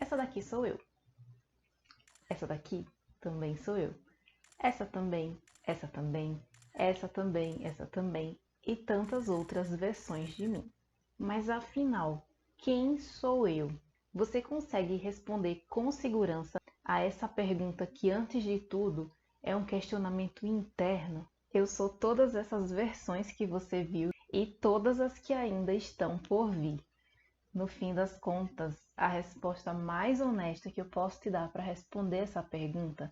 Essa daqui sou eu. Essa daqui também sou eu. Essa também, essa também, essa também, essa também e tantas outras versões de mim. Mas afinal, quem sou eu? Você consegue responder com segurança a essa pergunta que, antes de tudo, é um questionamento interno? Eu sou todas essas versões que você viu e todas as que ainda estão por vir. No fim das contas, a resposta mais honesta que eu posso te dar para responder essa pergunta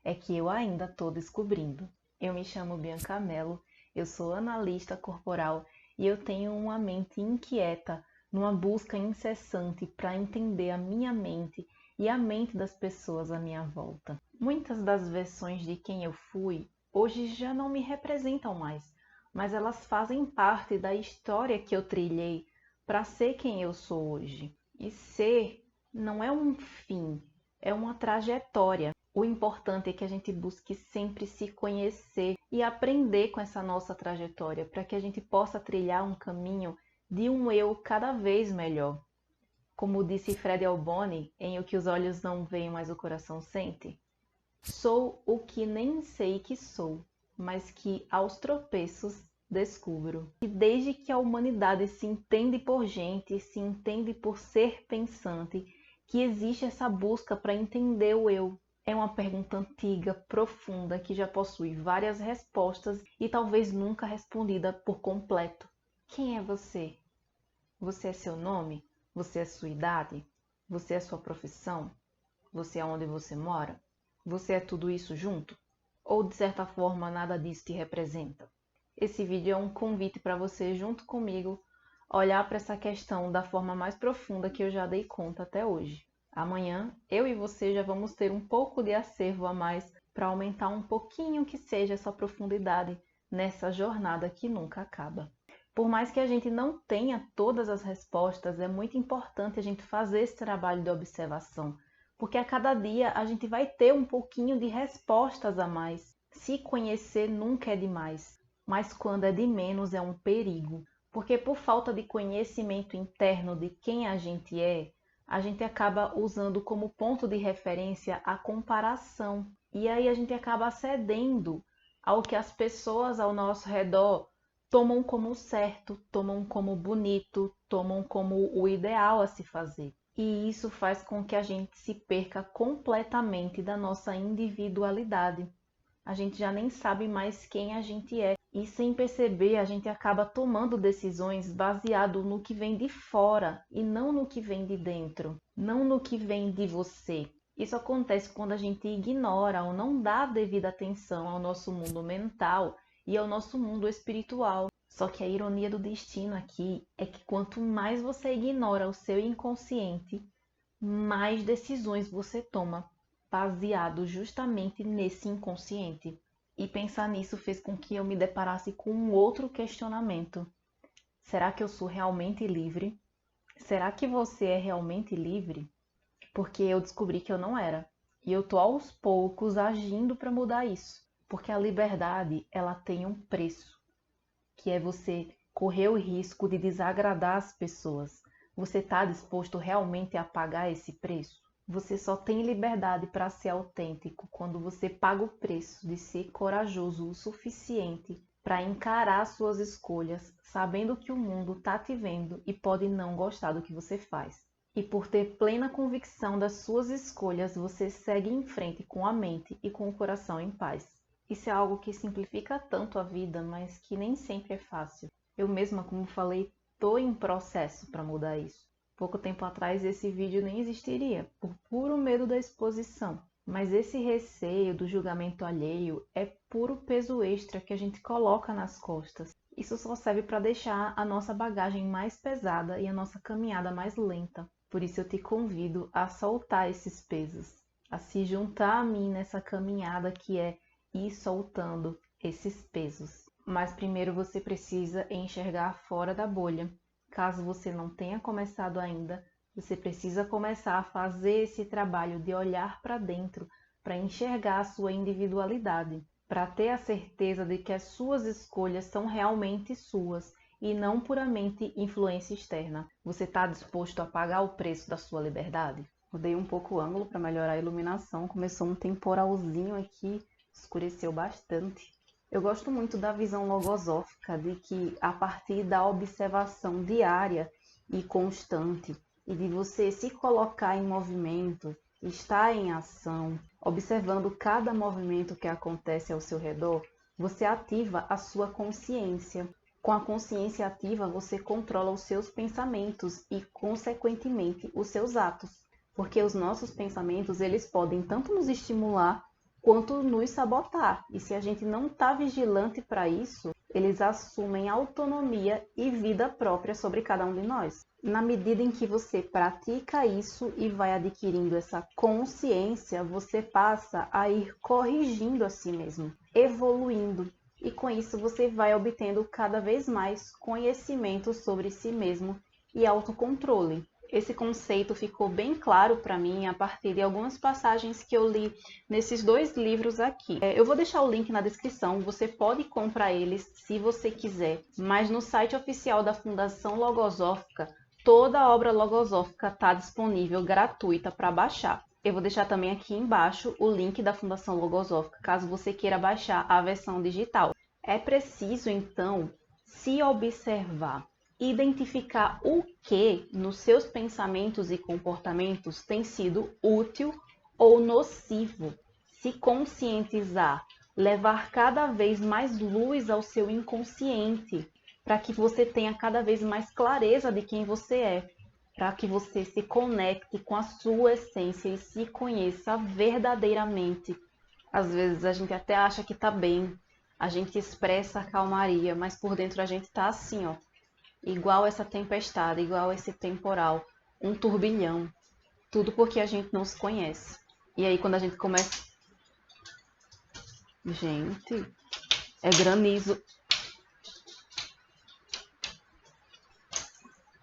é que eu ainda estou descobrindo. Eu me chamo Bianca Mello, eu sou analista corporal e eu tenho uma mente inquieta, numa busca incessante para entender a minha mente e a mente das pessoas à minha volta. Muitas das versões de quem eu fui hoje já não me representam mais, mas elas fazem parte da história que eu trilhei para ser quem eu sou hoje. E ser não é um fim, é uma trajetória. O importante é que a gente busque sempre se conhecer e aprender com essa nossa trajetória, para que a gente possa trilhar um caminho de um eu cada vez melhor. Como disse Fred Alboni em O que os olhos não veem, mas o coração sente, sou o que nem sei que sou, mas que aos tropeços descubro. E desde que a humanidade se entende por gente, se entende por ser pensante, que existe essa busca para entender o eu. É uma pergunta antiga, profunda, que já possui várias respostas e talvez nunca respondida por completo. Quem é você? Você é seu nome? Você é sua idade? Você é sua profissão? Você é onde você mora? Você é tudo isso junto? Ou de certa forma nada disso te representa? Esse vídeo é um convite para você, junto comigo, olhar para essa questão da forma mais profunda que eu já dei conta até hoje. Amanhã, eu e você já vamos ter um pouco de acervo a mais para aumentar um pouquinho que seja essa profundidade nessa jornada que nunca acaba. Por mais que a gente não tenha todas as respostas, é muito importante a gente fazer esse trabalho de observação, porque a cada dia a gente vai ter um pouquinho de respostas a mais. Se conhecer nunca é demais, mas quando é de menos é um perigo, porque por falta de conhecimento interno de quem a gente acaba usando como ponto de referência a comparação, e aí a gente acaba cedendo ao que as pessoas ao nosso redor tomam como certo, tomam como bonito, tomam como o ideal a se fazer. E isso faz com que a gente se perca completamente da nossa individualidade. A gente já nem sabe mais quem a gente é. E sem perceber, a gente acaba tomando decisões baseado no que vem de fora e não no que vem de dentro, não no que vem de você. Isso acontece quando a gente ignora ou não dá devida atenção ao nosso mundo mental e ao nosso mundo espiritual. Só que a ironia do destino aqui é que quanto mais você ignora o seu inconsciente, mais decisões você toma, baseado justamente nesse inconsciente. E pensar nisso fez com que eu me deparasse com um outro questionamento. Será que eu sou realmente livre? Será que você é realmente livre? Porque eu descobri que eu não era. E eu tô aos poucos agindo para mudar isso. Porque a liberdade, ela tem um preço, que é você correr o risco de desagradar as pessoas. Você está disposto realmente a pagar esse preço? Você só tem liberdade para ser autêntico quando você paga o preço de ser corajoso o suficiente para encarar suas escolhas, sabendo que o mundo está te vendo e pode não gostar do que você faz. E por ter plena convicção das suas escolhas, você segue em frente com a mente e com o coração em paz. Isso é algo que simplifica tanto a vida, mas que nem sempre é fácil. Eu mesma, como falei, estou em processo para mudar isso. Pouco tempo atrás esse vídeo nem existiria, por puro medo da exposição. Mas esse receio do julgamento alheio é puro peso extra que a gente coloca nas costas. Isso só serve para deixar a nossa bagagem mais pesada e a nossa caminhada mais lenta. Por isso eu te convido a soltar esses pesos, a se juntar a mim nessa caminhada que é ir soltando esses pesos. Mas primeiro você precisa enxergar fora da bolha. Caso você não tenha começado ainda, você precisa começar a fazer esse trabalho de olhar para dentro, para enxergar a sua individualidade, para ter a certeza de que as suas escolhas são realmente suas e não puramente influência externa. Você está disposto a pagar o preço da sua liberdade? Mudei um pouco o ângulo para melhorar a iluminação. Começou um temporalzinho aqui, escureceu bastante. Eu gosto muito da visão logosófica, de que a partir da observação diária e constante, e de você se colocar em movimento, estar em ação, observando cada movimento que acontece ao seu redor, você ativa a sua consciência. Com a consciência ativa, você controla os seus pensamentos e, consequentemente, os seus atos. Porque os nossos pensamentos, eles podem tanto nos estimular quanto nos sabotar. E se a gente não está vigilante para isso, eles assumem autonomia e vida própria sobre cada um de nós. Na medida em que você pratica isso e vai adquirindo essa consciência, você passa a ir corrigindo a si mesmo, evoluindo. E com isso você vai obtendo cada vez mais conhecimento sobre si mesmo e autocontrole. Esse conceito ficou bem claro para mim a partir de algumas passagens que eu li nesses 2 livros aqui. Eu vou deixar o link na descrição, você pode comprar eles se você quiser, mas no site oficial da Fundação Logosófica, toda a obra logosófica está disponível gratuita para baixar. Eu vou deixar também aqui embaixo o link da Fundação Logosófica, caso você queira baixar a versão digital. É preciso, então, se observar, identificar o que nos seus pensamentos e comportamentos tem sido útil ou nocivo, se conscientizar, levar cada vez mais luz ao seu inconsciente, para que você tenha cada vez mais clareza de quem você é, para que você se conecte com a sua essência e se conheça verdadeiramente. Às vezes a gente até acha que está bem, a gente expressa a calmaria, mas por dentro a gente está assim, ó, igual essa tempestade, igual esse temporal, um turbilhão. Tudo porque a gente não se conhece. E aí quando a gente começa... Gente, é granizo.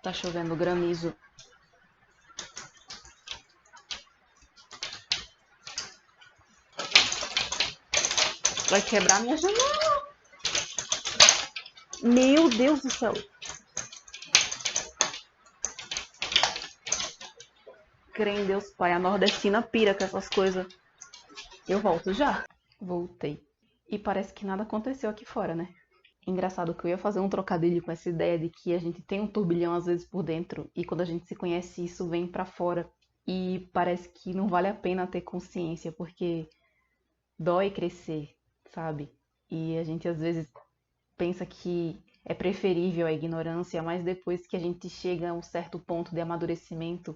Tá chovendo granizo. Vai quebrar minha janela. Meu Deus do céu. Crê em Deus Pai, a nordestina pira com essas coisas. Eu volto já. Voltei. E parece que nada aconteceu aqui fora, né? Engraçado que eu ia fazer um trocadilho com essa ideia de que a gente tem um turbilhão às vezes por dentro e quando a gente se conhece isso vem pra fora. E parece que não vale a pena ter consciência porque dói crescer, sabe? E a gente às vezes pensa que é preferível a ignorância, mas depois que a gente chega a um certo ponto de amadurecimento,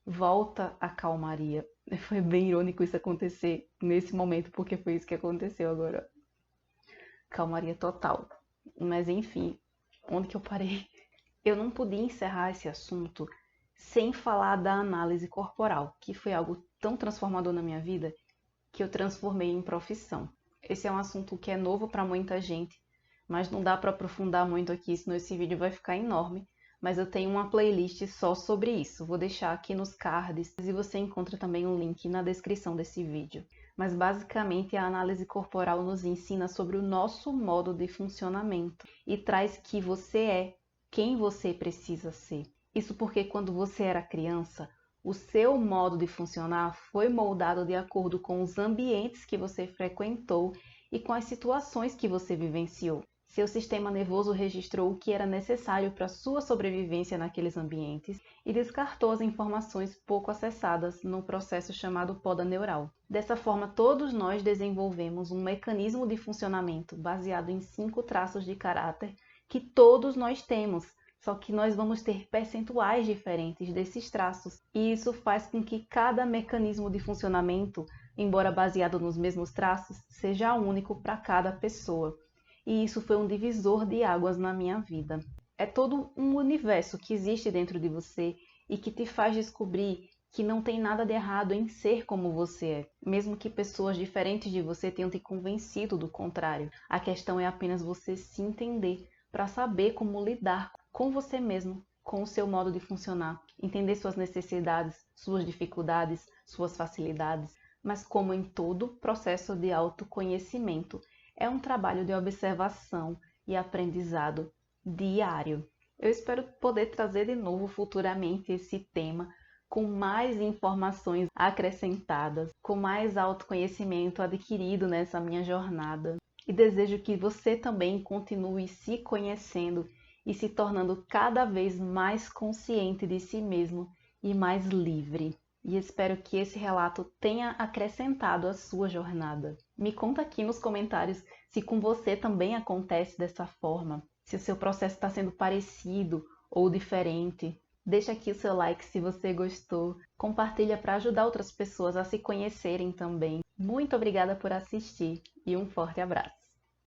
volta a calmaria. Foi bem irônico isso acontecer nesse momento, porque foi isso que aconteceu agora. Calmaria total. Mas enfim, onde que eu parei? Eu não podia encerrar esse assunto sem falar da análise corporal, que foi algo tão transformador na minha vida que eu transformei em profissão. Esse é um assunto que é novo para muita gente, mas não dá para aprofundar muito aqui, senão esse vídeo vai ficar enorme. Mas eu tenho uma playlist só sobre isso. Vou deixar aqui nos cards e você encontra também um link na descrição desse vídeo. Mas basicamente a análise corporal nos ensina sobre o nosso modo de funcionamento e traz que você é quem você precisa ser. Isso porque quando você era criança, o seu modo de funcionar foi moldado de acordo com os ambientes que você frequentou e com as situações que você vivenciou. Seu sistema nervoso registrou o que era necessário para sua sobrevivência naqueles ambientes e descartou as informações pouco acessadas no processo chamado poda neural. Dessa forma, todos nós desenvolvemos um mecanismo de funcionamento baseado em 5 traços de caráter que todos nós temos, só que nós vamos ter percentuais diferentes desses traços. E isso faz com que cada mecanismo de funcionamento, embora baseado nos mesmos traços, seja único para cada pessoa. E isso foi um divisor de águas na minha vida. É todo um universo que existe dentro de você e que te faz descobrir que não tem nada de errado em ser como você é, mesmo que pessoas diferentes de você tenham te convencido do contrário. A questão é apenas você se entender para saber como lidar com você mesmo, com o seu modo de funcionar, entender suas necessidades, suas dificuldades, suas facilidades, mas como em todo processo de autoconhecimento, é um trabalho de observação e aprendizado diário. Eu espero poder trazer de novo futuramente esse tema com mais informações acrescentadas, com mais autoconhecimento adquirido nessa minha jornada. E desejo que você também continue se conhecendo e se tornando cada vez mais consciente de si mesmo e mais livre. E espero que esse relato tenha acrescentado à sua jornada. Me conta aqui nos comentários se com você também acontece dessa forma, se o seu processo está sendo parecido ou diferente. Deixa aqui o seu like se você gostou, compartilha para ajudar outras pessoas a se conhecerem também. Muito obrigada por assistir e um forte abraço!